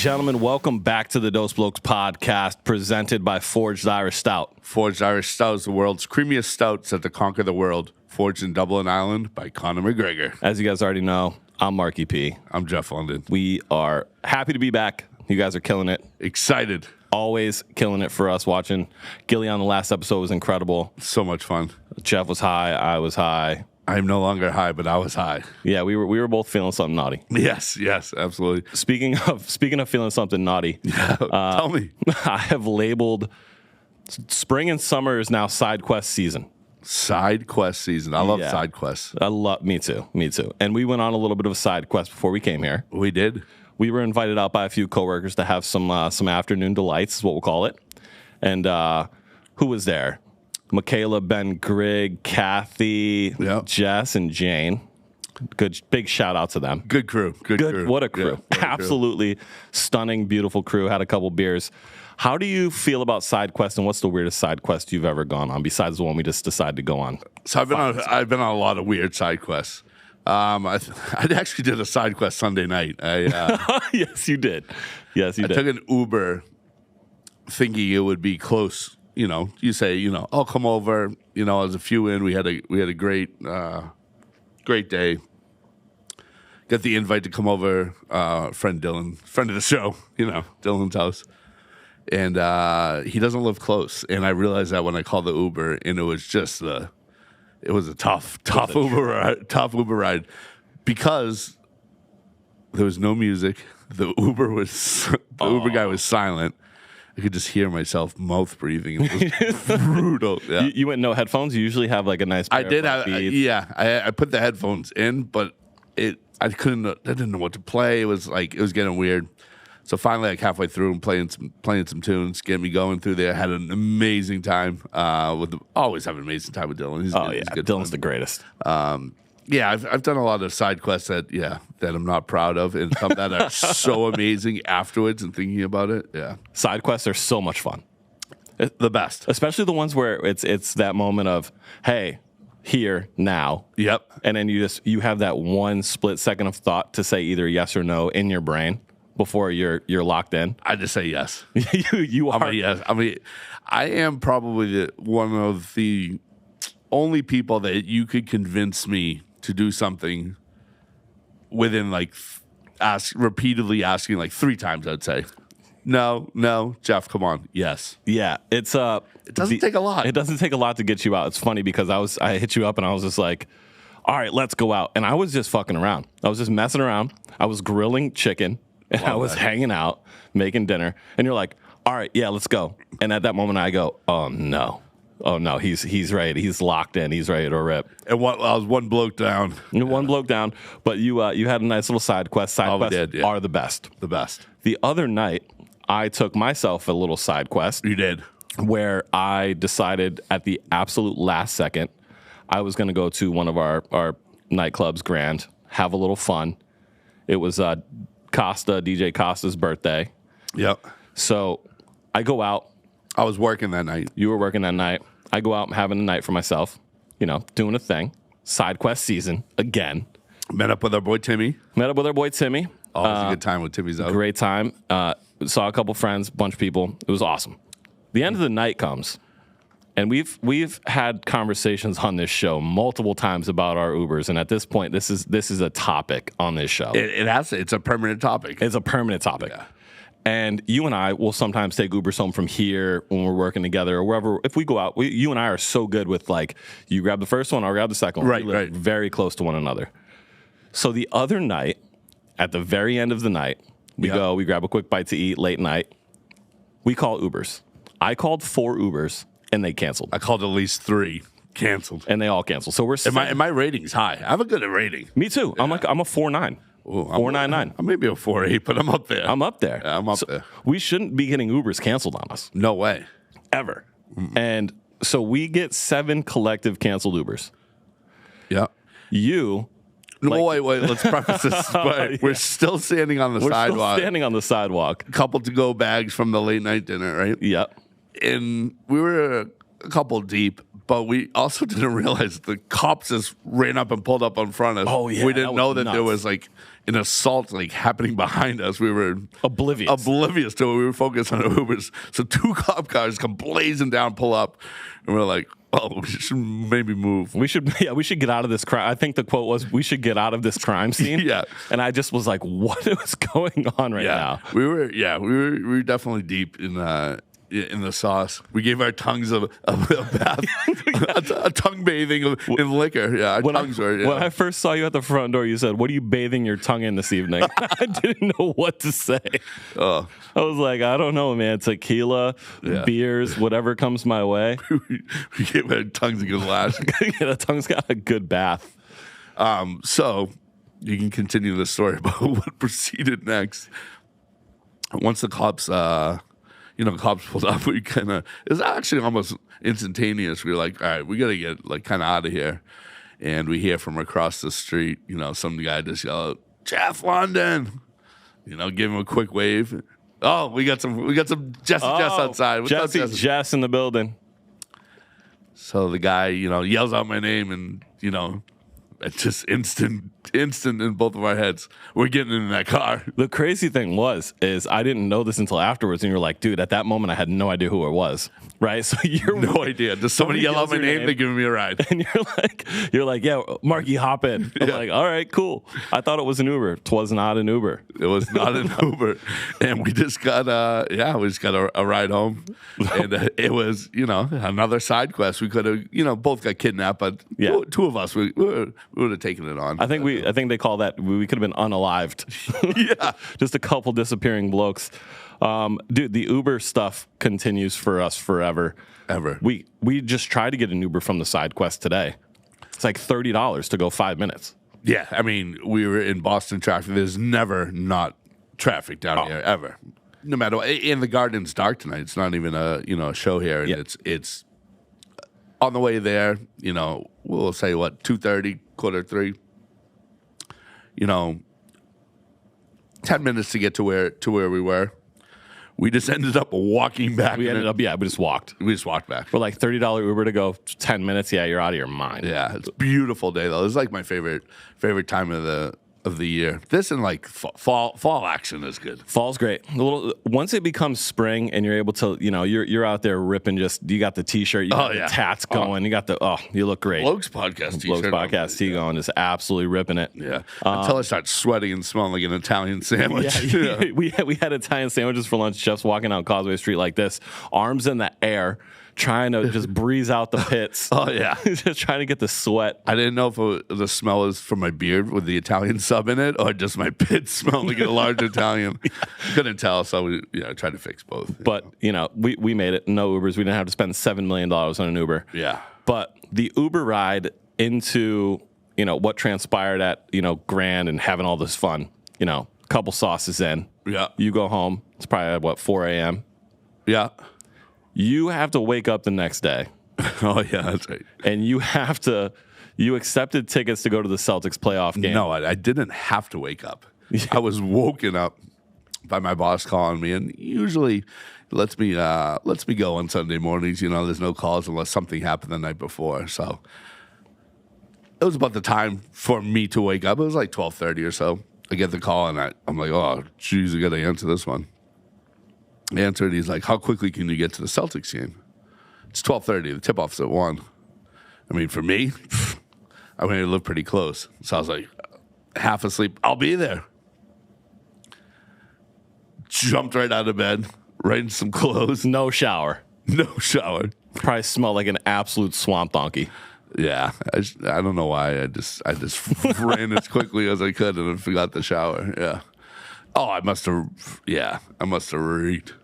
gentlemen, welcome back to the Blokes podcast presented by Forged Irish Stout. Forged Irish Stout is the world's creamiest stout set to conquer the world. Forged in Dublin, Ireland by Conor McGregor. As you guys already know, I'm Marckie P. I'm Jeff London. We are happy to be back. You guys are killing it. Excited. Always killing it for us watching. Gilly on the last episode was incredible. So much fun. Jeff was high. I was high. I'm no longer high, but I was high. Yeah, we were both feeling something naughty. Yes, absolutely. Speaking of feeling something naughty, tell me. I have labeled spring and summer is now side quest season. Side quest season. I love side quests. Me too. And we went on a little bit of a side quest before we came here. We did. We were invited out by a few coworkers to have some afternoon delights, is what we'll call it. And who was there? Michaela, Ben, Greg, Kathy, Jess, and Jane. Good, big shout out to them. Good crew. Good crew. What a crew. Yeah, absolutely stunning, beautiful crew. Had a couple beers. How do you feel about side quests, and what's the weirdest side quest you've ever gone on besides the one we just decided to go on? So I've been on a lot of weird side quests. I actually did a side quest Sunday night. Yes, you did. I took an Uber thinking it would be close. You know, you say, I'll come over. As a few in, we had a great day. Got the invite to come over. Friend Dylan, friend of the show. Dylan's house, and he doesn't live close. And I realized that when I called the Uber, and it was just it was a tough Uber ride, because there was no music. The Uber guy was silent. I could just hear myself mouth breathing. It was brutal. Yeah. You went no headphones? You usually have like a nice pair I did of have, beats. I put the headphones in, but I didn't know what to play. It was getting weird. So finally, like halfway through, I'm playing some tunes, getting me going through there. Had an amazing time. Always have an amazing time with Dylan. He's good. Dylan's the greatest. I've done a lot of side quests that I'm not proud of, and some that are so amazing afterwards and thinking about it. Yeah, side quests are so much fun. The best, especially the ones where it's that moment of, hey, here now. Yep. And then you have that one split second of thought to say either yes or no in your brain before you're locked in. I just say yes. you are. Yes. I am probably one of the only people that you could convince me to do something within repeatedly asking like 3 times. I'd say no, Jeff, come on, yes. Yeah, it doesn't take a lot. It doesn't take a lot to get you out. It's funny because I hit you up and I was just like, all right, let's go out. And I was just fucking around. I was just messing around. I was grilling chicken and I was hanging out, making dinner. And you're like, all right, yeah, let's go. And at that moment I go, oh no, he's ready. He's locked in. He's ready to rip. And I was one bloke down. One bloke down. But you had a nice little side quest. Side quests are the best. The best. The other night, I took myself a little side quest. You did. Where I decided at the absolute last second I was going to go to one of our nightclubs, Grand, have a little fun. It was DJ Costa's birthday. Yep. So I go out. I was working that night. You were working that night. I go out and having a night for myself, doing a thing. Side quest season again. Met up with our boy Timmy. Always a good time with Timmy's out. Great time. Saw a couple friends, bunch of people. It was awesome. The end of the night comes, and we've had conversations on this show multiple times about our Ubers, and at this point, this is a topic on this show. It's a permanent topic. It's a permanent topic. Yeah. And you and I will sometimes take Ubers home from here when we're working together or wherever. If we go out, you and I are so good with, like, you grab the first one, I'll grab the second one. Right, we live very close to one another. So the other night, at the very end of the night, we grab a quick bite to eat late night. We call Ubers. I called 4 Ubers, and they canceled. I called at least 3. Canceled. And they all canceled. So we're and my rating's high. I have a good rating. Me too. Yeah. I'm a 4.9. 4.99. I'm maybe a 4.8, but I'm up there. I'm up there. Yeah, I'm up there. We shouldn't be getting Ubers canceled on us. No way. Ever. Mm-mm. And so we get 7 collective canceled Ubers. Yeah. Wait. Let's preface this. We're still standing on the sidewalk. Still standing on the sidewalk. Couple to-go bags from the late night dinner, right? Yep. And we were a couple deep, But we also didn't realize the cops just ran up and pulled up in front of us. Oh, yeah, we didn't know that nuts. there was like an assault like happening behind us. We were Oblivious to it. We were focused on Ubers. So 2 cop cars come blazing down, pull up, and we're like, "Oh, we should maybe move. We should get out of this crime." I think the quote was, "We should get out of this crime scene." Yeah. And I just was like, "What is going on right now?" We were definitely deep in the sauce. We gave our tongues a bath, a tongue bathing in liquor. Yeah, our tongues were. Yeah. When I first saw you at the front door, you said, "What are you bathing your tongue in this evening?" I didn't know what to say. I was like, I don't know, man. Tequila, beers, whatever comes my way. We gave our tongues a good lash. Yeah, the tongue's got a good bath. So you can continue the story about what proceeded next. Once the cops, cops pulled up, we kind of, it was actually almost instantaneous. We were like, all right, we got to get like kind of out of here. And we hear from across the street, some guy just yell, "Jeff London," give him a quick wave. Oh, we got some Jess outside. What's up, Jess in the building. So the guy, yells out my name, and it's just instant in both of our heads. We're getting in that car. The crazy thing is I didn't know this until afterwards, and you're like, dude, at that moment I had no idea who it was, right? So you're no idea. Does somebody yell out my name? They're giving me a ride, and you're like, yeah, Marckie, hop in. I'm like, all right, cool. I thought it was an Uber. It was not an Uber. It was not an Uber, and we just got a ride home, and it was another side quest. We could have both got kidnapped, but 2 of us we would have taken it on. I think they call that we could have been unalived. Yeah, just a couple disappearing blokes. Dude, the Uber stuff continues for us forever. Ever. We just tried to get an Uber from the side quest today. It's like $30 to go 5 minutes. Yeah, I mean, we were in Boston traffic. There's never not traffic down here ever. No matter what. And the garden's dark tonight. It's not even a show here, and it's on the way there. We'll say 2:30, 2:45. 10 minutes to get to where we were. We just ended up walking back. We just walked. We just walked back. For like $30 Uber to go 10 minutes. Yeah, you're out of your mind. Yeah, it's a beautiful day though. It's like my favorite time of the year. This and like fall action is good. Fall's great. Once it becomes spring and you're able to, you're out there ripping. You got the t-shirt, you got the tats going, you got you look great. Blokes podcast t-shirt. Blokes podcast tee going is absolutely ripping it. Yeah. Until I start sweating and smelling like an Italian sandwich. Yeah. We had Italian sandwiches for lunch. Jeff's walking down Causeway Street like this, arms in the air, trying to just breeze out the pits. Oh, yeah. Just trying to get the sweat. I didn't know if the smell was from my beard with the Italian sub in it or just my pits smelled like a large Italian. Couldn't tell, so I tried to fix both. But, we made it. No Ubers. We didn't have to spend $7 million on an Uber. Yeah. But the Uber ride into, what transpired at, Grand and having all this fun, couple sauces in. Yeah. You go home. It's probably at, 4 a.m.? Yeah. You have to wake up the next day. Oh, yeah, that's right. And you accepted tickets to go to the Celtics playoff game. No, I didn't have to wake up. I was woken up by my boss calling me, and usually lets me go on Sunday mornings. There's no calls unless something happened the night before. So it was about the time for me to wake up. It was like 12:30 or so. I get the call, and I'm like, oh, geez, I got to answer this one. Answered. He's like, how quickly can you get to the Celtics game? It's 12:30. The tip-off's at 1. I mean, for me, I mean, I live pretty close. So I was like, half asleep. I'll be there. Jumped right out of bed, right in some clothes. No shower. No shower. Probably smelled like an absolute swamp donkey. Yeah, I don't know why. I just ran as quickly as I could and I forgot the shower. Yeah. Oh, I must have reeked.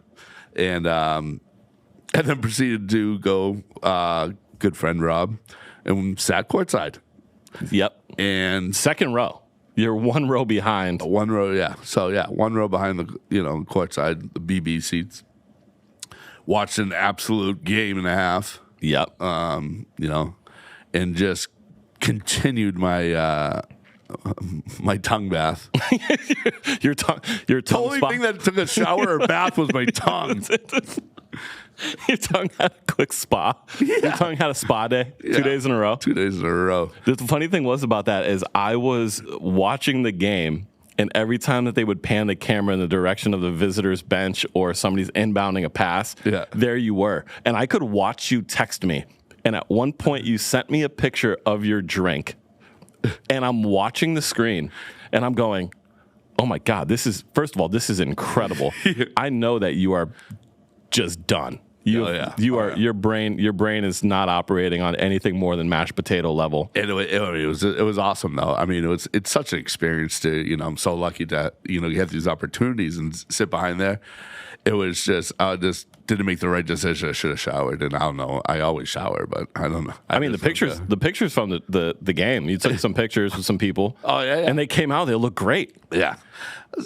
And then proceeded to go, good friend Rob, and sat courtside. Yep. And second row. You're 1 row behind. 1 row, yeah. So, yeah, 1 row behind the, courtside, the BB seats. Watched an absolute game and a half. Yep. And just continued my my tongue bath. your tongue The only thing that took a shower or bath was my tongue. Your tongue had a quick spa. Your tongue had a spa day 2 days in a row. 2 days in a row. The funny thing was about that is I was watching the game, and every time that they would pan the camera in the direction of the visitor's bench or somebody's inbounding a pass, there you were. And I could watch you text me. And at one point, you sent me a picture of your drink. And I'm watching the screen, and I'm going, oh, my God, first of all, this is incredible. I know that you are just done. Your brain is not operating on anything more than mashed potato level. And it was awesome though. I mean, it's such an experience to, I'm so lucky to, you have these opportunities and sit behind there. It was just, I just didn't make the right decision. I should have showered, and I don't know. I always shower, but I don't know. I mean, the pictures from the game. You took some pictures with some people. Oh yeah. And they came out. They looked great. Yeah.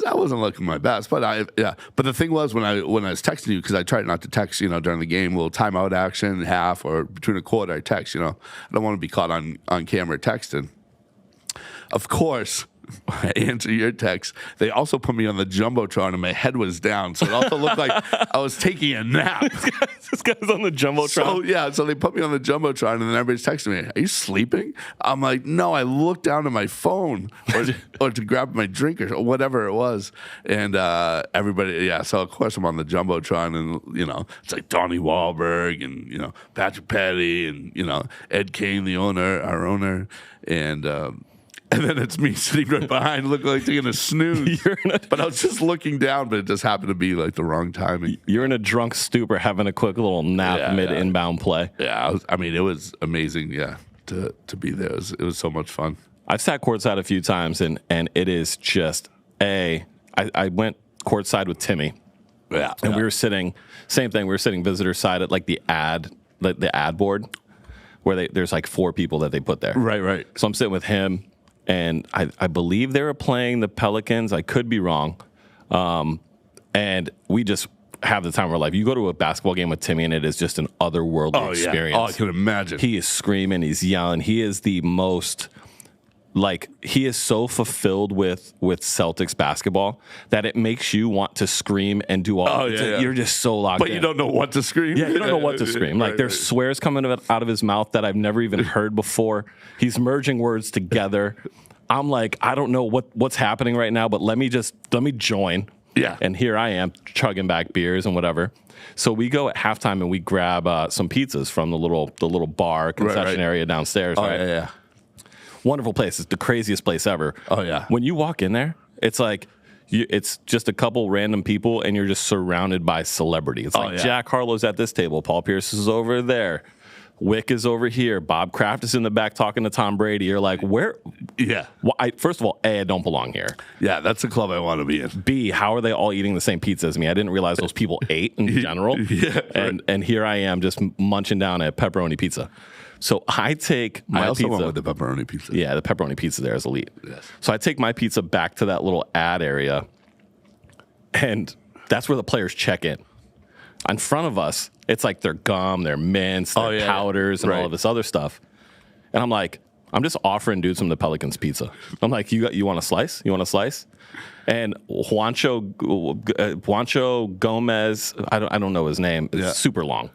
I wasn't looking my best, but But the thing was when I was texting you, because I tried not to text, during the game, a little timeout action, half or between a quarter, I text. I don't want to be caught on camera texting. Of course, I answer your text. They also put me on the jumbotron, and my head was down, so it also looked like I was taking a nap. This guy's on the jumbotron. So they put me on the jumbotron, and then everybody's texting me, "Are you sleeping?" I'm like, "No, I looked down at my phone or to grab my drink or whatever it was." And everybody, so of course I'm on the jumbotron, and it's like Donnie Wahlberg and Patrick Petty and Ed Kane, our owner, and then it's me sitting right behind, looking like taking a snooze. But I was just looking down, but it just happened to be like the wrong timing. You're in a drunk stupor having a quick little nap mid-inbound play. Yeah, it was amazing, to be there. It was so much fun. I've sat courtside a few times, and it is just, I went courtside with Timmy. Yeah. And we were sitting, same thing, we were sitting visitor side at like the ad board, where there's like 4 people that they put there. Right. So I'm sitting with him. And I believe they were playing the Pelicans. I could be wrong. And we just have the time of our life. You go to a basketball game with Timmy, and it is just an otherworldly experience. Oh, I can imagine. He is screaming. He's yelling. He is the most, he is so fulfilled with Celtics basketball that it makes you want to scream and do all. You're just so locked in. But you don't know what to scream. Yeah, you don't know what to scream. There's swears coming out of his mouth that I've never even heard before. He's merging words together. I'm like, I don't know what's happening right now, but let me join. Yeah. And here I am chugging back beers and whatever. So we go at halftime and we grab some pizzas from the little bar concession area downstairs. Oh, yeah. Wonderful place. It's the craziest place ever. Oh, yeah. When you walk in there, it's like it's just a couple random people, and you're just surrounded by celebrity. It's like Jack Harlow's at this table. Paul Pierce is over there. Wick is over here. Bob Kraft is in the back talking to Tom Brady. You're like, where? Yeah. Well, first of all, A, I don't belong here. Yeah, that's the club I want to be in. B, how are they all eating the same pizza as me? I didn't realize those people ate in general. And here I am just munching down a pepperoni pizza. So I take my pizza. I also went with the pepperoni pizza. Yeah, the pepperoni pizza there is elite. Yes. So I take my pizza back to that little ad area, and that's where the players check in. In front of us, it's like their gum, their mints, their powders, and all of this other stuff. And I'm just offering dudes from the Pelicans pizza. I'm like, you want a slice? You want a slice? And Juancho Gomez, I don't know his name. It's super long.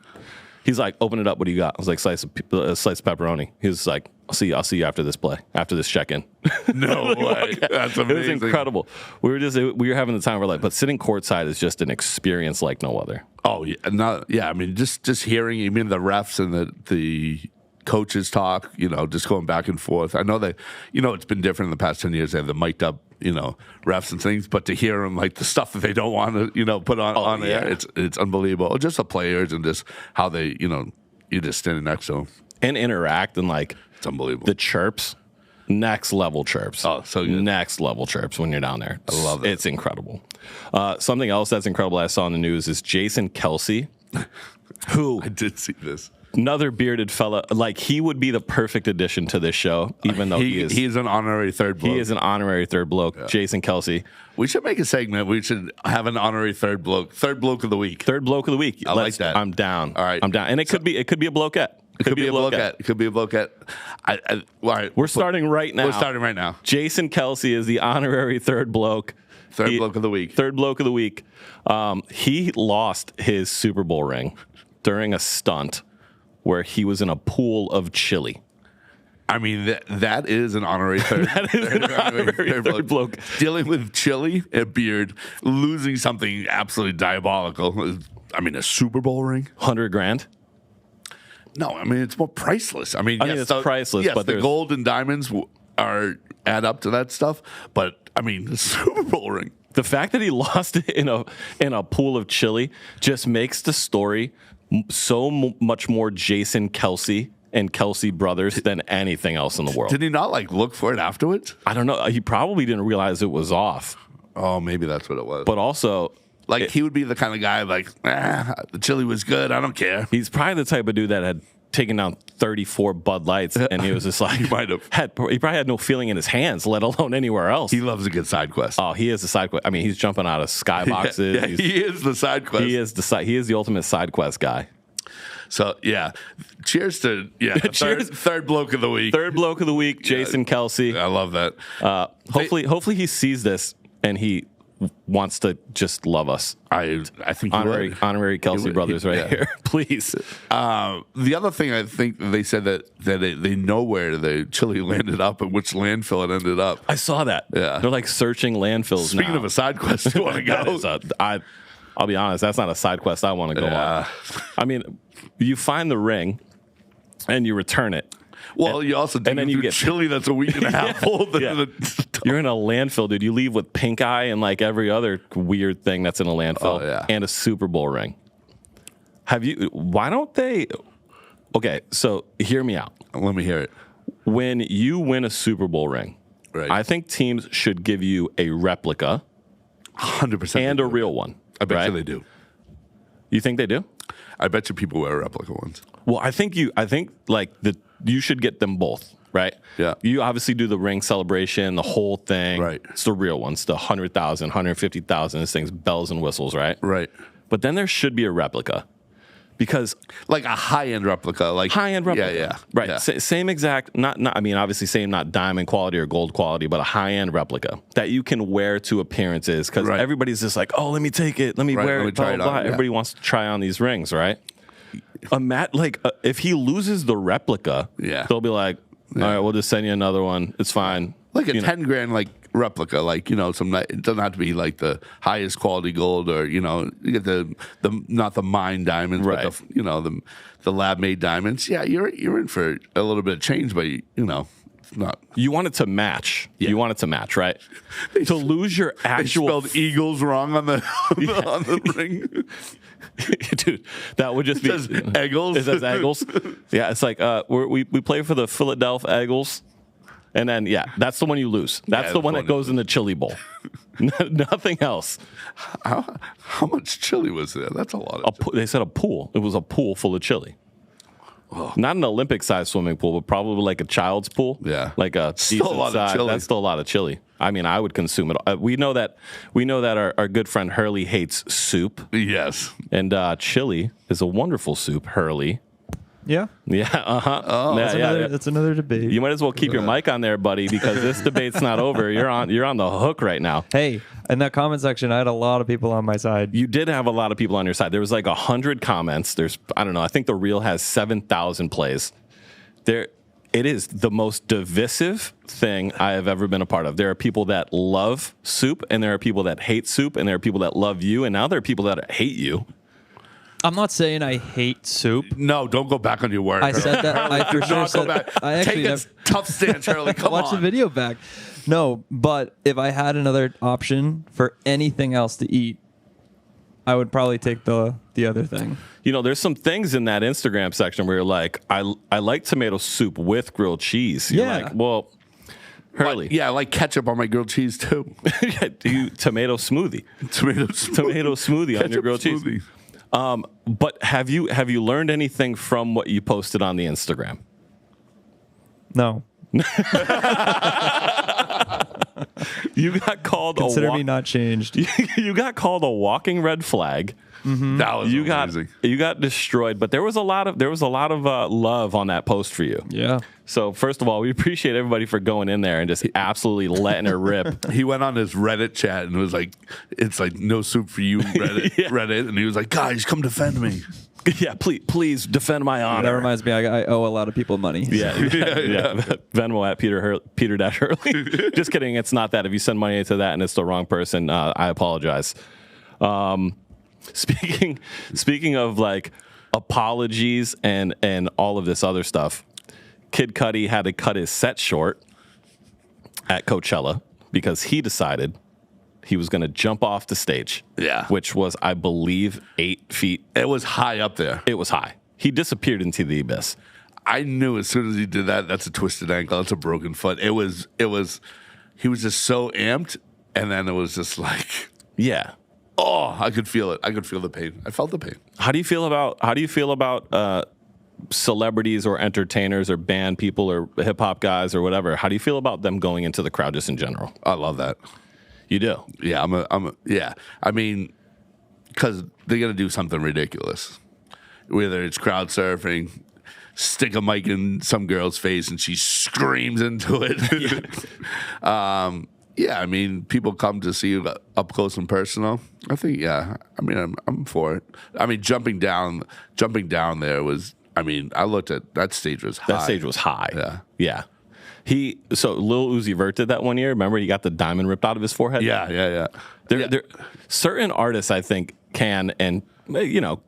He's like, open it up. What do you got? I was like, slice of pepperoni. He was like, I'll see you after this play, after this check-in. No way. That's amazing. It was incredible. We were having the time of our life, but sitting courtside is just an experience like no other. Oh yeah, I mean, just hearing even the refs and the coaches talk, just going back and forth. I know that it's been different in the past 10 years. They have the mic'd up, refs and things, but to hear them like the stuff that they don't want to, put on air, it's unbelievable. Just the players and just how they, you just standing next to them and interact and it's unbelievable. The chirps. Next level chirps. Oh, so good. Next level chirps when you're down there. I love it. It's incredible. Something else that's incredible I saw in the news is Jason Kelce, who I did see this. Another bearded fella. He would be the perfect addition to this show, even though he's an honorary third bloke. He is an honorary third bloke. Yeah. Jason Kelce. We should make a segment. We should have an honorary third bloke. Third bloke of the week. Third bloke of the week. I like that. I'm down. All right. I'm down. And it could be a blokette. It could be a blokette. It could be a blokette. All right. We're starting right now. We're starting right now. Jason Kelce is the honorary third bloke. Third bloke of the week. Third bloke of the week. He lost his Super Bowl ring. during a stunt where he was in a pool of chili. I mean, that is an honorary third. That is an honorary third bloke. Dealing with chili and beard, losing something absolutely diabolical. I mean, a Super Bowl ring? $100,000? No, I mean, it's more priceless. I mean, it's priceless. Yes, but the gold and diamonds add up to that stuff. But, I mean, the Super Bowl ring. The fact that he lost it in a pool of chili just makes the story so much more Jason Kelce and Kelce brothers than anything else in the world. Did he not look for it afterwards? I don't know. He probably didn't realize it was off. Oh, maybe that's what it was. But also, he would be the kind of guy the chili was good. I don't care. He's probably the type of dude that had taken down 34 Bud Lights, and he was just like, he probably had no feeling in his hands, let alone anywhere else. He loves a good side quest. Oh, he is the side quest. I mean, he's jumping out of skyboxes. Yeah, he is the side quest. He is the ultimate side quest guy. So yeah, cheers to cheers. Third bloke of the week. Third bloke of the week, Jason Kelce. I love that. Hopefully he sees this and he wants to just love us. I think honorary Kelce brothers here, please. The other thing I think they said that they know where the chili landed up and which landfill it ended up. I saw that. Yeah, they're searching landfills. Speaking of a side quest, you want to go? I'll be honest, that's not a side quest I want to go on. I mean, you find the ring and you return it. Well, you also dig through chili that's a week and a half old. You're in a landfill, dude. You leave with pink eye and every other weird thing that's in a landfill and a Super Bowl ring. Why don't they? Okay, so hear me out. Let me hear it. When you win a Super Bowl ring, right. I think teams should give you a replica 100%. And a real one. I bet you they do. You think they do? I bet you people wear replica ones. Well, I think you should get them both, right? Yeah. You obviously do the ring celebration, the whole thing. Right. It's the real ones, the 100,000, 150,000, this thing's bells and whistles, right? Right. But then there should be a replica. Because a high-end replica, high-end replica, yeah, right? Yeah. Same exact, not. I mean, obviously, same not diamond quality or gold quality, but a high-end replica that you can wear to appearances. Because everybody's just like, oh, let me take it, let me wear it, blah, blah, blah. Everybody wants to try on these rings, right? If he loses the replica, they'll be like, all right, we'll just send you another one. It's fine. Like a $10,000 replica, some. It doesn't have to be the highest quality gold, or you get the not the mine diamonds, right. but the lab made diamonds. Yeah, you're in for a little bit of change, but it's not. You want it to match. Yeah. You want it to match, right? To lose your actual. They spelled eagles wrong on the ring. Dude, that would just be Eagles. It says Eagles. Yeah, it's like we play for the Philadelphia Eagles. And then, that's the one you lose. That's the one that goes in the chili bowl. Nothing else. How much chili was there? That's a lot of chili. They said a pool. It was a pool full of chili. Oh. Not an Olympic-sized swimming pool, but probably like a child's pool. Yeah. Like a still a lot of chili. That's still a lot of chili. I mean, I would consume it. We know that our good friend Hurley hates soup. Yes. And chili is a wonderful soup, Hurley. Yeah. Yeah. Uh-huh. Oh, that's another debate. You might as well keep your mic on there, buddy, because this debate's not over. You're on the hook right now. Hey, in that comment section, I had a lot of people on my side. You did have a lot of people on your side. There was 100 comments. I don't know. I think the reel has 7,000 plays. It is the most divisive thing I have ever been a part of. There are people that love soup, and there are people that hate soup, and there are people that love you, and now there are people that hate you. I'm not saying I hate soup. No, don't go back on your word. I said that. I for sure said back. I actually Take a tough stance, Charlie. Come watch on. the video back. No, but if I had another option for anything else to eat, I would probably take the other thing. There's some things in that Instagram section where you're like, I like tomato soup with grilled cheese. You're like, well, Hurley. I like ketchup on my grilled cheese too. Tomato smoothie. Tomato smoothie on your grilled cheese. But have you learned anything from what you posted on the Instagram? No. You got called Consider me not changed. You got called a walking red flag. Mm-hmm. That was amazing. You got destroyed, but there was a lot of love on that post for you. Yeah. So first of all, we appreciate everybody for going in there and just absolutely letting her rip. He went on his Reddit chat and was like, "It's like no soup for you, Reddit." Reddit, and he was like, "Guys, come defend me." Yeah, please defend my honor. That reminds me, I owe a lot of people money. Yeah. Venmo at Peter-Hurley. Just kidding. It's not that. If you send money to that and it's the wrong person, I apologize. Speaking of like apologies and all of this other stuff, Kid Cudi had to cut his set short at Coachella because he decided he was going to jump off the stage. Yeah. Which was, I believe, 8 feet. It was high up there. It was high. He disappeared into the abyss. I knew as soon as he did that, that's a twisted ankle. That's a broken foot. He was just so amped. And then it was just like, Yeah. oh, I could feel it. I could feel the pain. I felt the pain. How do you feel about celebrities or entertainers or band people or hip hop guys or whatever? How do you feel about them going into the crowd just in general? I love that. You do? Yeah, yeah. I mean, because they're going to do something ridiculous. Whether it's crowd surfing, stick a mic in some girl's face and she screams into it. Yeah, I mean, people come to see you up close and personal. I think, yeah. I mean, I'm for it. I mean, jumping down there was. I mean, I looked at that stage was high. That stage was high. Yeah. So Lil Uzi Vert did that one year. Remember, he got the diamond ripped out of his forehead. Yeah. There, certain artists, I think, can and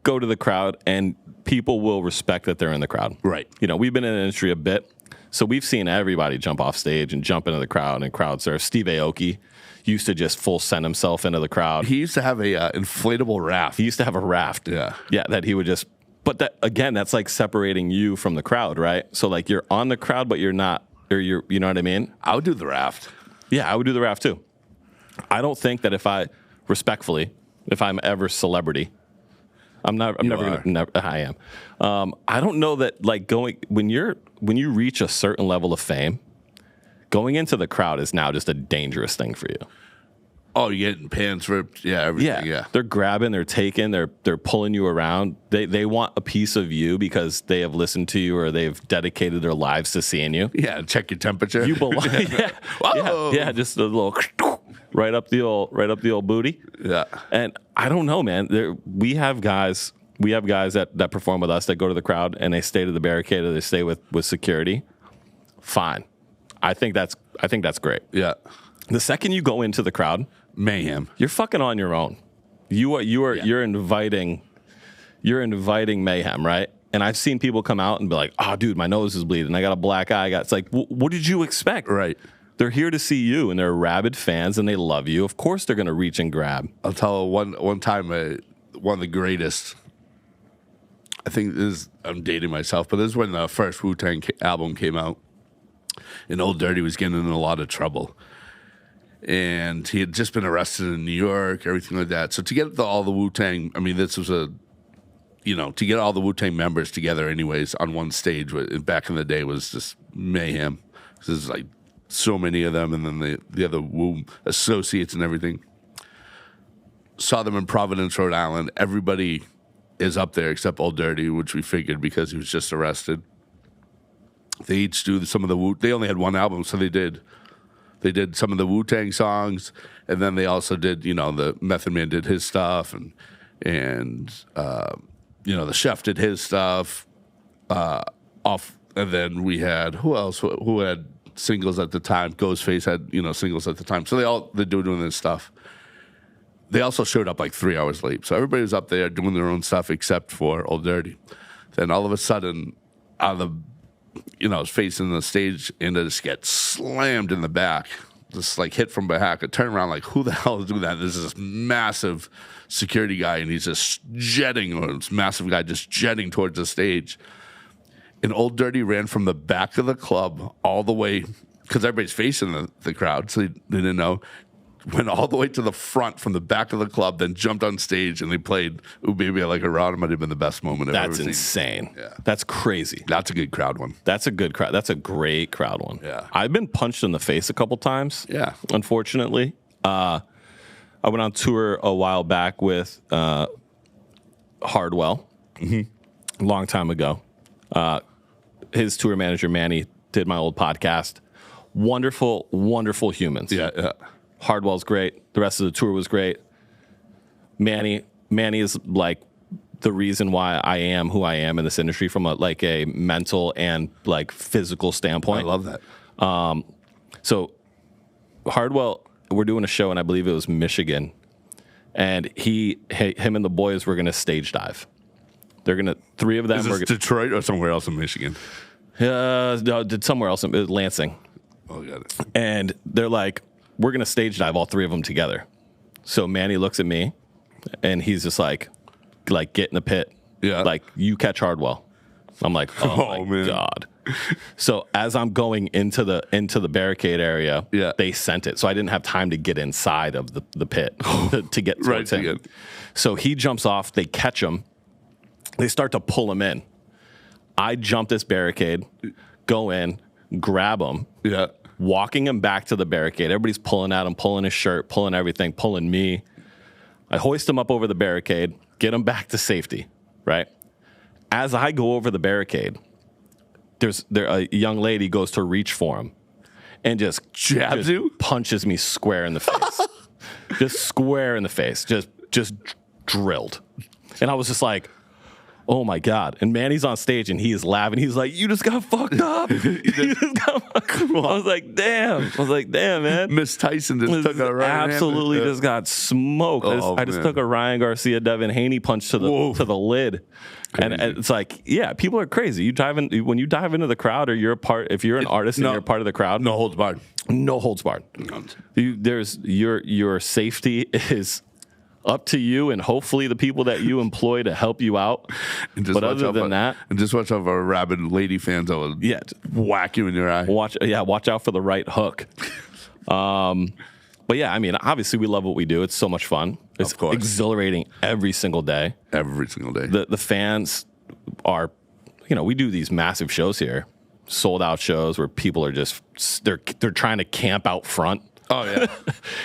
go to the crowd, and people will respect that they're in the crowd. Right. We've been in the industry a bit, so we've seen everybody jump off stage and jump into the crowd and crowd surf. Steve Aoki used to just full send himself into the crowd. He used to have a inflatable raft. He used to have a raft. Yeah, that he would just. But that again, that's like separating you from the crowd, right? So like you're on the crowd, but you're not, or you know what I mean? I would do the raft. Yeah, I would do the raft too. I don't think that if I'm ever celebrity, I am. I don't know that like when you reach a certain level of fame, going into the crowd is now just a dangerous thing for you. Oh, you're getting pants ripped. Yeah, everything. Yeah. They're grabbing, they're taking, they're pulling you around. They want a piece of you because they have listened to you or they've dedicated their lives to seeing you. Yeah, check your temperature. You belong. Yeah, just a little right up the old booty. Yeah. And I don't know, man. We have guys that perform with us that go to the crowd and they stay to the barricade or they stay with security. Fine. I think that's great. Yeah. The second you go into the crowd, mayhem. You're fucking on your own. You're inviting mayhem, right? And I've seen people come out and be like, "Oh, dude, my nose is bleeding. I got a black eye." It's like, what did you expect? Right. They're here to see you, and they're rabid fans, and they love you. Of course, they're gonna reach and grab. I'll tell one time, one of the greatest. I think I'm dating myself, but this is when the first Wu-Tang album came out, and Old Dirty was getting in a lot of trouble. And he had just been arrested in New York, everything like that. So to get all the Wu-Tang, I mean, this was to get all the Wu-Tang members together anyways on one stage back in the day was just mayhem. There's like so many of them, and then the other Wu associates and everything. Saw them in Providence, Rhode Island. Everybody is up there except Old Dirty, which we figured because he was just arrested. They each do some of the Wu. They only had one album, so they did some of the Wu-Tang songs, and then they also did, the Method Man did his stuff, and the Chef did his stuff. And then we had who else? Who had singles at the time? Ghostface had singles at the time. So they're doing this stuff. They also showed up like 3 hours late, so everybody was up there doing their own stuff except for Old Dirty. Then all of a sudden, out of the was facing the stage and it just gets slammed in the back, just like hit from behind. I turn around like, who the hell is doing that? There's this massive security guy and he's just this massive guy just jetting towards the stage. And Old Dirty ran from the back of the club all the way, because everybody's facing the crowd, so they didn't know. Went all the way to the front from the back of the club, then jumped on stage and they played "Ooh Baby I Like It Raw." It might have been the best moment I've ever seen. That's insane. Yeah. That's crazy. That's a good crowd one. That's a good crowd. That's a great crowd one. Yeah. I've been punched in the face a couple times. Yeah. Unfortunately. I went on tour a while back with Hardwell. Mm-hmm. A long time ago. His tour manager, Manny, did my old podcast. Wonderful, wonderful humans. Yeah. Hardwell's great. The rest of the tour was great. Manny is like the reason why I am who I am in this industry from a mental and like physical standpoint. I love that. So Hardwell, we're doing a show, and I believe it was Michigan, and him and the boys were going to stage dive. They're going to, 3 of them. Is this Detroit or somewhere else in Michigan? No, did somewhere else. It was Lansing. Oh, got it. And they're like, we're going to stage dive all 3 of them together. So Manny looks at me, and he's just like get in the pit. Yeah. Like, you catch Hardwell. I'm like, oh my man. God. So as I'm going into the barricade area, they sent it. So I didn't have time to get inside of the pit to get towards him. So he jumps off. They catch him. They start to pull him in. I jump this barricade, go in, grab him, walking him back to the barricade. Everybody's pulling at him, pulling his shirt, pulling everything, pulling me. I hoist him up over the barricade, get him back to safety, right? As I go over the barricade, a young lady goes to reach for him and just punches me square in the face. Just square in the face. Just drilled. And I was just like, oh my God. And Manny's on stage and he is laughing. He's like, you just got fucked up. I was like, damn, man. Miss Tyson just took a absolutely just got smoked. I just took a Ryan Garcia, Devin Haney punch to the lid. And it's like, yeah, people are crazy. When you dive into the crowd, or if you're an artist and you're a part of the crowd, no holds barred. No holds barred. Your safety is up to you, and hopefully the people that you employ to help you out. But other than that, and just watch out for rabid lady fans that will whack you in your eye. Watch out for the right hook. But yeah, I mean, obviously we love what we do. It's so much fun. It's exhilarating every single day. Every single day. The fans are, we do these massive shows here, sold out shows where people are they're trying to camp out front. Oh yeah.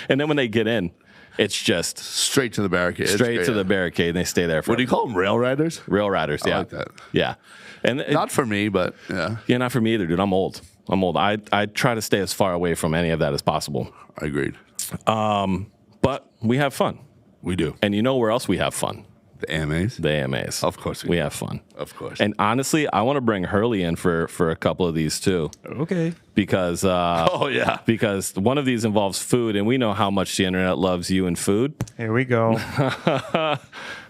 And then when they get in, it's just straight to the barricade. Straight to the barricade, and they stay there for. What do you call them? Rail riders? Rail riders, yeah. I like that. Yeah. And not for me, but yeah. Yeah, not for me either, dude. I'm old. I try to stay as far away from any of that as possible. I agreed. But we have fun. We do. And you know where else we have fun? The AMAs? The AMAs. Of course we have fun. Of course. And honestly, I want to bring Hurley in for a couple of these too. Okay. Because because one of these involves food, and we know how much the internet loves you and food. Here we go.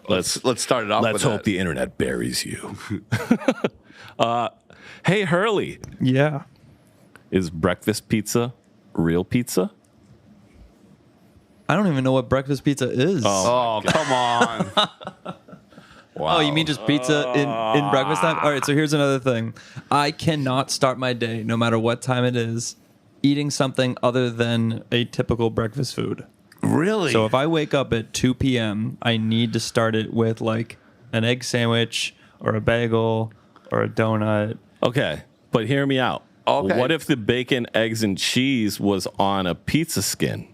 Let's start it off. Let's hope the internet buries you. Hey Hurley. Yeah. Is breakfast pizza real pizza? I don't even know what breakfast pizza is. Oh come on. Wow. Oh, you mean just pizza in breakfast time? All right, so here's another thing. I cannot start my day, no matter what time it is, eating something other than a typical breakfast food. Really? So if I wake up at 2 p.m., I need to start it with like an egg sandwich or a bagel or a donut. Okay, but hear me out. Okay. What if the bacon, eggs, and cheese was on a pizza skin?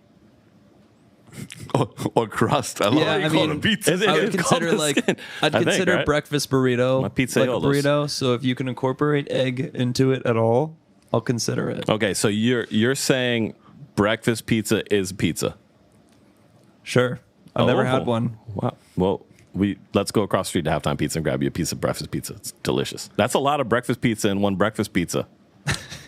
Or crust. I love how you call it a pizza. I would consider right? breakfast burrito My pizza like a burrito. So if you can incorporate egg into it at all, I'll consider it. Okay, so you're saying breakfast pizza is pizza? Sure. I've never had one. Wow. Well, let's go across the street to Halftime Pizza and grab you a piece of breakfast pizza. It's delicious. That's a lot of breakfast pizza in one breakfast pizza.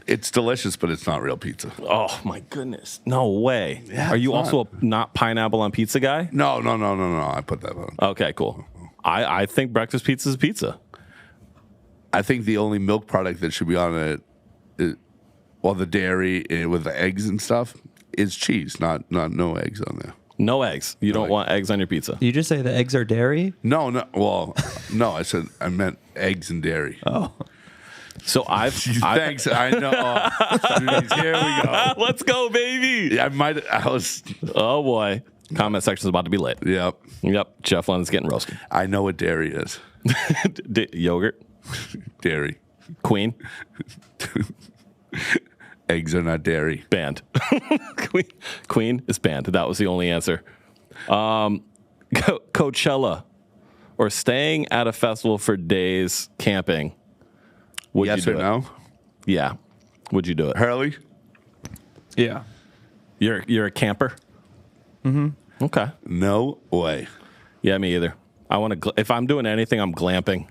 It's delicious, but it's not real pizza. Oh my goodness! No way. Yeah, Are you also a not pineapple on pizza guy? No. I put that on. Okay, cool. I think breakfast pizza is pizza. I think the only milk product that should be on it, the dairy with the eggs and stuff, is cheese. Not no eggs on there. No eggs. You don't want eggs on your pizza. You just say the eggs are dairy? No. Well, no. I meant eggs and dairy. Oh. So Thanks. I know. Jeez, here we go. Let's go, baby. I was. Oh boy. Comment section is about to be lit. Yep. Jeff London's getting roasted. I know what dairy is. Yogurt. Dairy. Queen. Eggs are not dairy. Banned. Queen is banned. That was the only answer. Coachella or staying at a festival for days camping. Would yes you do or it? no? Yeah. Would you do it? Hurley? Yeah. You're a camper? Mm-hmm. Okay. No way. Yeah, me either. I want to. If I'm doing anything, I'm glamping.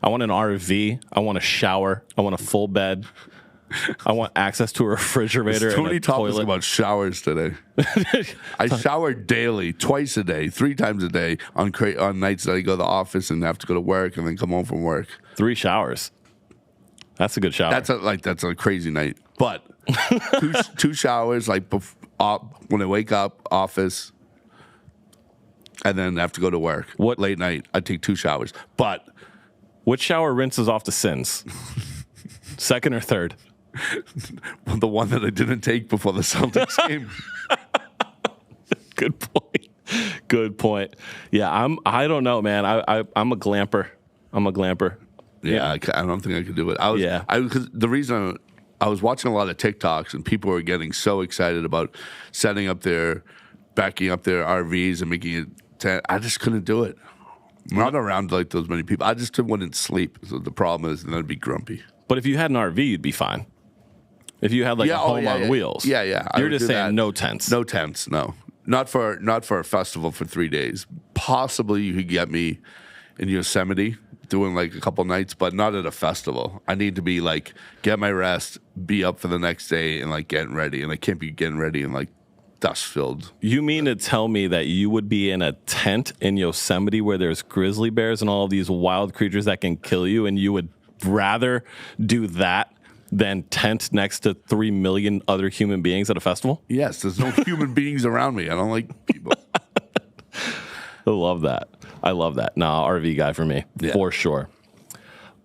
I want an RV. I want a shower. I want a full bed. I want access to a refrigerator Too and many a topics toilet. about showers today. I shower daily, twice a day, 3 times a day on nights that I go to the office and have to go to work and then come home from work. 3 showers. That's a good shower. That's a crazy night. But two showers, like when I wake up, office, and then have to go to work. What late night? I take 2 showers. But which shower rinses off the sins? Second or third? The one that I didn't take before the Celtics game. Good point. Good point. Yeah, I don't know, man. I'm a glamper. Yeah, I don't think I could do it. Because the reason I was watching a lot of TikToks and people were getting so excited about backing up their RVs and making it tent. I just couldn't do it. I'm not around like those many people. I just wouldn't sleep. So the problem is, then I'd be grumpy. But if you had an RV, you'd be fine. If you had like a home on wheels. Yeah. You're just saying no tents. No tents, no. Not for a festival for 3 days. Possibly you could get me in Yosemite doing like a couple nights, but not at a festival. I need to be like, get my rest, be up for the next day and like getting ready. And I can't be getting ready and like dust filled. You mean to tell me that you would be in a tent in Yosemite where there's grizzly bears and all of these wild creatures that can kill you, and you would rather do that than tent next to 3 million other human beings at a festival? Yes, there's no human beings around me. I don't like people. I love that. Nah, RV guy for me, for sure.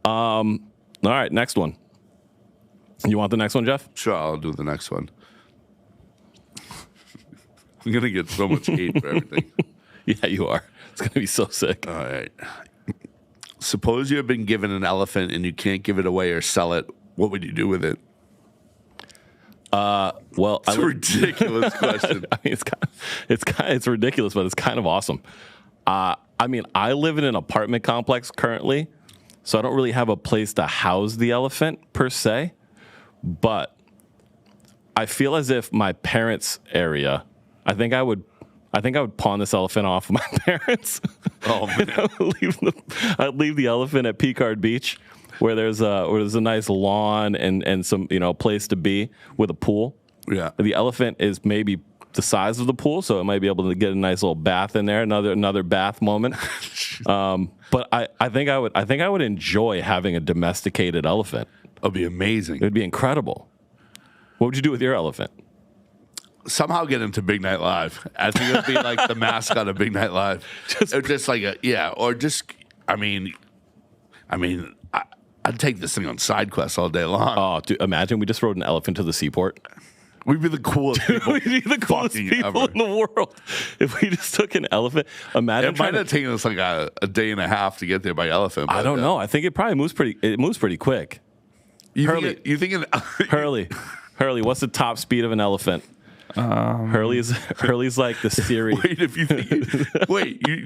All right, next one. You want the next one, Jeff? Sure, I'll do the next one. I'm going to get so much hate for everything. Yeah, you are. It's going to be so sick. All right. Suppose you have been given an elephant and you can't give it away or sell it. What would you do with it? Well, it's a ridiculous question. I mean, it's ridiculous, but it's kind of awesome. I mean, I live in an apartment complex currently, so I don't really have a place to house the elephant per se. But I feel as if my parents' area, I think I would pawn this elephant off of my parents. Oh man! I'd leave the elephant at Picard Beach, where there's a nice lawn and some place to be with a pool. Yeah. The elephant is maybe the size of the pool, so it might be able to get a nice little bath in there, another bath moment. But I think I would enjoy having a domesticated elephant. It'd be amazing. It'd be incredible. What would you do with your elephant? Somehow get into Big Night Live. I think it'd be like the mascot of Big Night Live. I'd take this thing on side quests all day long. Oh, dude, imagine we just rode an elephant to the seaport. We'd be the coolest people. We'd be the coolest people ever in the world if we just took an elephant. Imagine it might have taken us like a day and a half to get there by elephant. I don't know. I think it probably moves pretty quick. Hurley, what's the top speed of an elephant? Hurley's like the Siri. You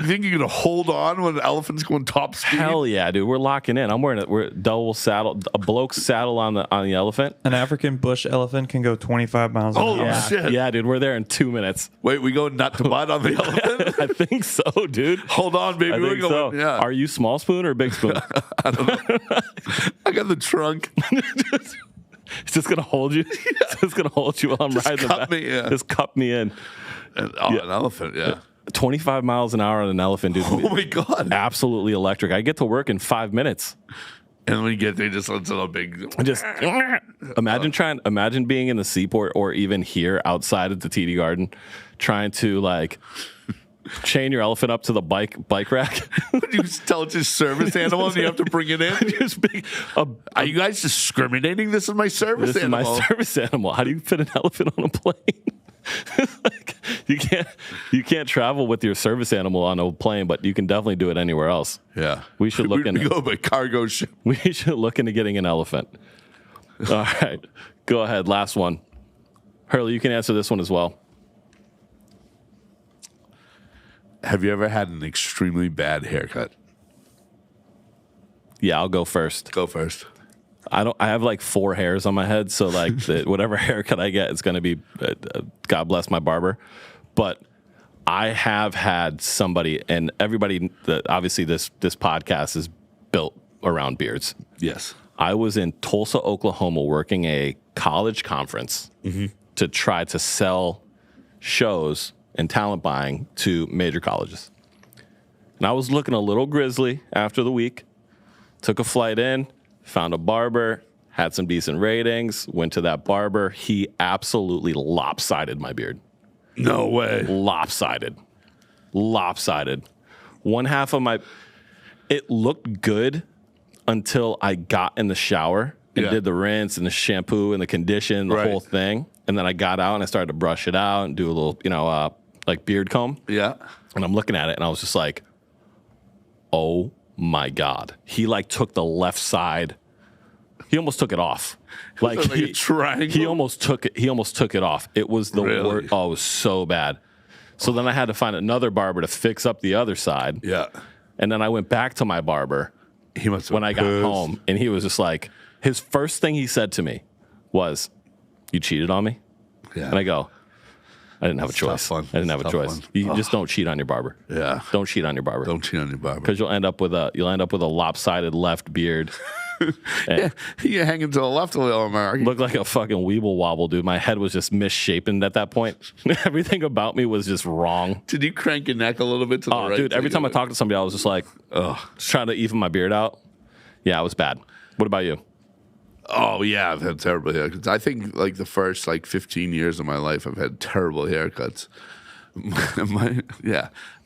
think you're gonna hold on when an elephant's going top speed? Hell yeah, dude. We're locking in. I'm wearing a double saddle, a Blokes saddle on the elephant. An African bush elephant can go 25 miles an hour. Oh shit! Yeah, dude. We're there in 2 minutes. Wait, we go nut to butt on the elephant? I think so, dude. Hold on, baby. We're going. So. Yeah. Are you small spoon or big spoon? I don't know. I got the trunk. It's just gonna hold you. It's just gonna hold you while I'm riding the back. Just cup me in. An elephant, yeah. 25 miles an hour on an elephant, dude. Oh my god! Absolutely electric. I get to work in 5 minutes. And when you get there, just it's a big. Just imagine being in the seaport or even here outside of the TD Garden, trying to like chain your elephant up to the bike rack. You tell it's a service animal and you have to bring it in. Are you guys discriminating? This is my service animal. This is my service animal. How do you fit an elephant on a plane? Like, you can't travel with your service animal on a plane, but you can definitely do it anywhere else. Yeah, we should look into go by cargo ship. We should look into getting an elephant. All right, go ahead. Last one, Hurley. You can answer this one as well. Have you ever had an extremely bad haircut? Yeah, I'll go first. Go first. I have like 4 hairs on my head, so like whatever haircut I get, it's gonna be God bless my barber. But I have had somebody, and everybody, obviously this podcast is built around beards. Yes. I was in Tulsa, Oklahoma, working a college conference to try to sell shows and talent buying to major colleges. And I was looking a little grizzly after the week. Took a flight in, found a barber, had some decent ratings, went to that barber. He absolutely lopsided my beard. No way. Lopsided. One half of my... It looked good until I got in the shower and did the rinse and the shampoo and the condition, the whole thing. And then I got out and I started to brush it out and do a little, like beard comb. Yeah. And I'm looking at it and I was just like, oh my God. He like took the left side. He almost took it off. Like a triangle? He almost took it off. It was the worst. Oh, it was so bad. So then I had to find another barber to fix up the other side. Yeah. And then I went back to my barber when I got home, and he was just like, his first thing he said to me was, "You cheated on me?" Yeah. And I go, I didn't have a choice. I didn't have a choice. You just don't cheat on your barber. Yeah. Don't cheat on your barber. Don't cheat on your barber. Because you'll end up with a lopsided left beard. Yeah, you're hanging to the left a little, Marckie. Looked like a fucking weeble wobble, dude. My head was just misshapen at that point. Everything about me was just wrong. Did you crank your neck a little bit to the right? Dude, every time I talked to somebody, I was just like, just trying to even my beard out. Yeah, it was bad. What about you? Oh, yeah, I've had terrible haircuts. I think, like, the first, 15 years of my life, I've had terrible haircuts.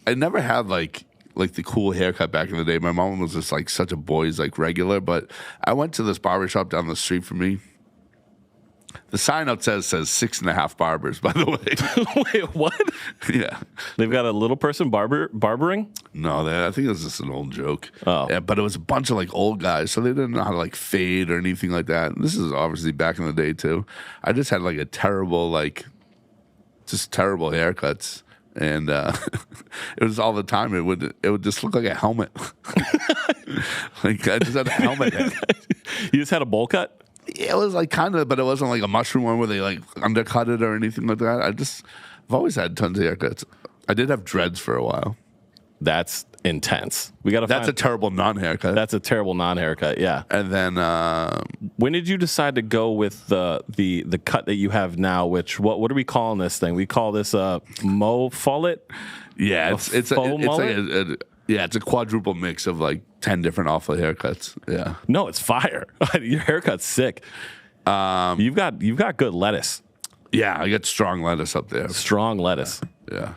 I never had, like the cool haircut back in the day. My mom was just, such a boy's, regular. But I went to this barbershop down the street from me. The sign out says 6.5 barbers, by the way. Wait, what? Yeah. They've got a little person barbering? No, I think it was just an old joke. Oh. Yeah, but it was a bunch of old guys, so they didn't know how to fade or anything like that. And this is obviously back in the day too. I just had a terrible, just terrible haircuts. And it was all the time. It would just look like a helmet. I just had a helmet head. You just had a bowl cut? It was kind of, but it wasn't a mushroom one where they undercut it or anything like that. I've always had tons of haircuts. I did have dreads for a while. That's intense. That's a terrible non-haircut. That's a terrible non-haircut. Yeah. And then when did you decide to go with the cut that you have now? Which what are we calling this thing? We call this a mo fullet. Yeah, it's a quadruple mix of 10 different awful haircuts. Yeah. No, it's fire. Your haircut's sick. You've got good lettuce. Yeah, I got strong lettuce up there. Strong lettuce. Yeah.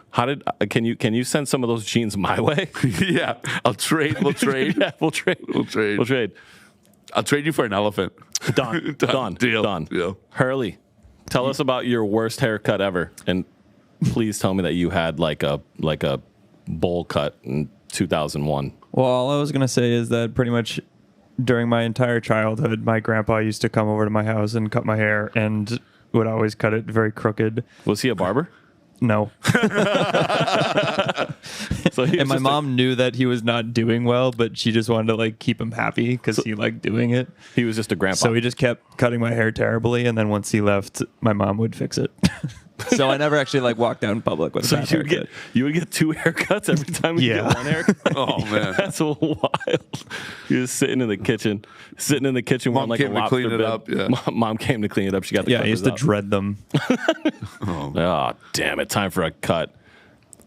Can you send some of those jeans my way? Yeah. I'll trade. We'll trade. Yeah, we'll trade. I'll trade you for an elephant. Done. Deal. Done. Deal. Hurley, tell us about your worst haircut ever, and please tell me that you had a bowl cut in 2001. Well, all I was gonna say is that pretty much during my entire childhood, my grandpa used to come over to my house and cut my hair, and would always cut it very crooked. Was he a barber? No. And my mom knew that he was not doing well, but she just wanted to keep him happy because he liked doing it. He was just a grandpa. So he just kept cutting my hair terribly, and then once he left, my mom would fix it. So I never actually walked out in public with a bad haircut. You would get 2 haircuts every time you get 1 haircut? Oh, man. That's wild. You're just sitting in the kitchen Mom wearing came a to clean it bib. up. Yeah. Mom came to clean it up. She got the I used to dread them. Oh, damn it. Time for a cut.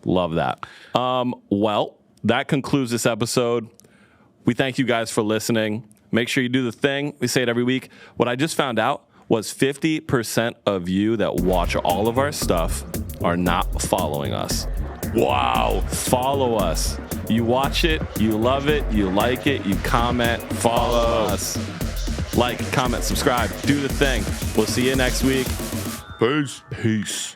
Love that. Well, that concludes this episode. We thank you guys for listening. Make sure you do the thing. We say it every week. What I just found out was 50% of you that watch all of our stuff are not following us. Wow. Follow us. You watch it, you love it, you like it, you comment, follow us. Like, comment, subscribe, do the thing. We'll see you next week. Peace.